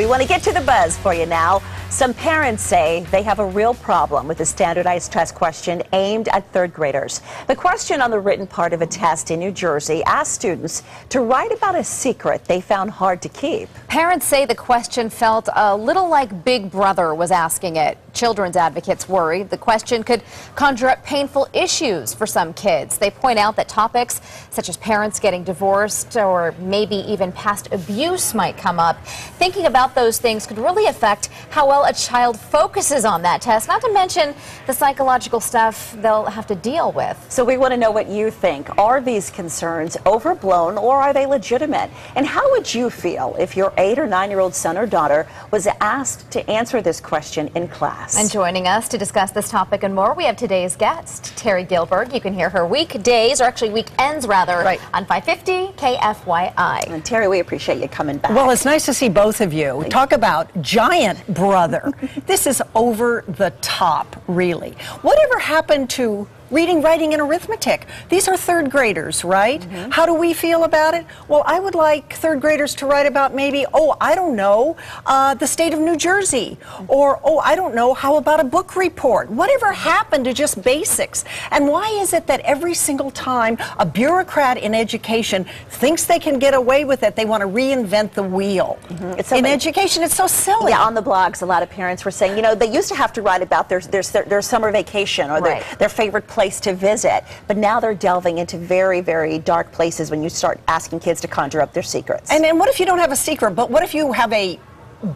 We want to get to the buzz for you now. Some parents say they have a real problem with the standardized test question aimed at third graders. The question on the written part of a test in New Jersey asked students to write about a secret they found hard to keep. Parents say the question felt a little like Big Brother was asking it. Children's advocates worry the question could conjure up painful issues for some kids. They point out that topics such as parents getting divorced or maybe even past abuse might come up. Thinking about those things could really affect how well a child focuses on that test, not to mention the psychological stuff they'll have to deal with. So we want to know what you think. Are these concerns overblown or are they legitimate? And how would you feel if your 8 or 9-year-old son or daughter was asked to answer this question in class? And joining us to discuss this topic and more, we have today's guest, Terry Gilberg. You can hear her weekdays, or actually weekends rather, right, on 550 KFYI. And Terry, we appreciate you coming back. Well, it's nice to see both of you. Talk about giant brother. This is over the top, really. Whatever happened to reading, writing, and arithmetic? These are third graders, right? Mm-hmm. How do we feel about it? Well, I would like third graders to write about maybe, I don't know, the state of New Jersey. Or, I don't know, how about a book report? Whatever happened to just basics? And why is it that every single time a bureaucrat in education thinks they can get away with it, they want to reinvent the wheel? Mm-hmm. In education, it's so silly. Yeah, on the blogs, a lot of parents were saying, they used to have to write about their summer vacation or their favorite place to visit, but now they're delving into very, very dark places when you start asking kids to conjure up their secrets. And then what if you don't have a secret, but what if you have a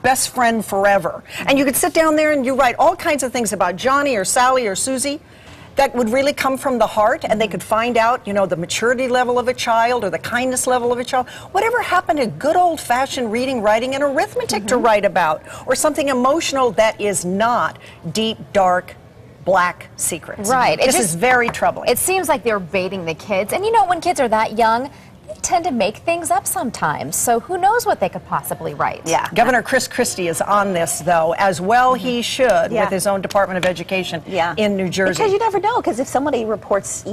best friend forever? And you could sit down there and you write all kinds of things about Johnny or Sally or Susie that would really come from the heart, and they could find out, the maturity level of a child or the kindness level of a child. Whatever happened to good old-fashioned reading, writing, and arithmetic to write about, or something emotional that is not deep, dark, black secrets. Right. This is very troubling. It seems like they're baiting the kids. And when kids are that young, they tend to make things up sometimes. So who knows what they could possibly write. Yeah. Governor Chris Christie is on this, though, as well he should, with his own Department of Education in New Jersey. Because you never know, because if somebody reports,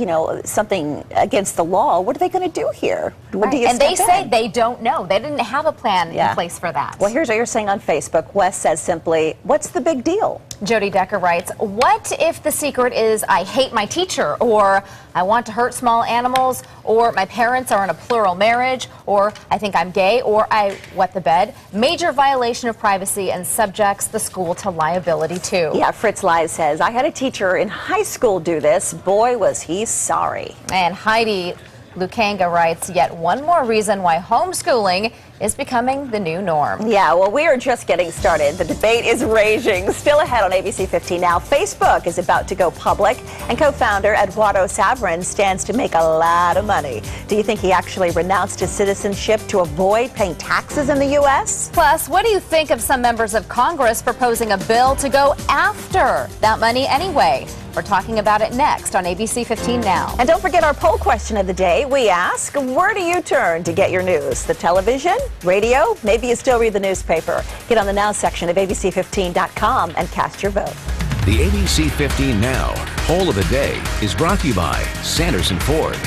something against the law, what are they going to do here? Right. And they say they don't know. They didn't have a plan in place for that. Well, here's what you're saying on Facebook. Wes says simply, what's the big deal? Jody Decker writes, what if the secret is I hate my teacher, or I want to hurt small animals, or my parents are in a plural marriage, or I think I'm gay, or I wet the bed? Major violation of privacy and subjects the school to liability too. Yeah, Fritz Lies says, I had a teacher in high school do this. Boy, was he sorry. And Heidi Lukanga writes, yet one more reason why homeschooling is becoming the new norm. Yeah, well, we are just getting started. The debate is raging. Still ahead on ABC 15 now. Facebook is about to go public, and co-founder Eduardo Saverin stands to make a lot of money. Do you think he actually renounced his citizenship to avoid paying taxes in the U.S.? Plus, what do you think of some members of Congress proposing a bill to go after that money anyway? We're talking about it next on ABC 15 Now. And don't forget our poll question of the day. We ask, where do you turn to get your news? The television? Radio? Maybe you still read the newspaper. Get on the Now section of ABC15.com and cast your vote. The ABC 15 Now poll of the day is brought to you by Sanderson Ford.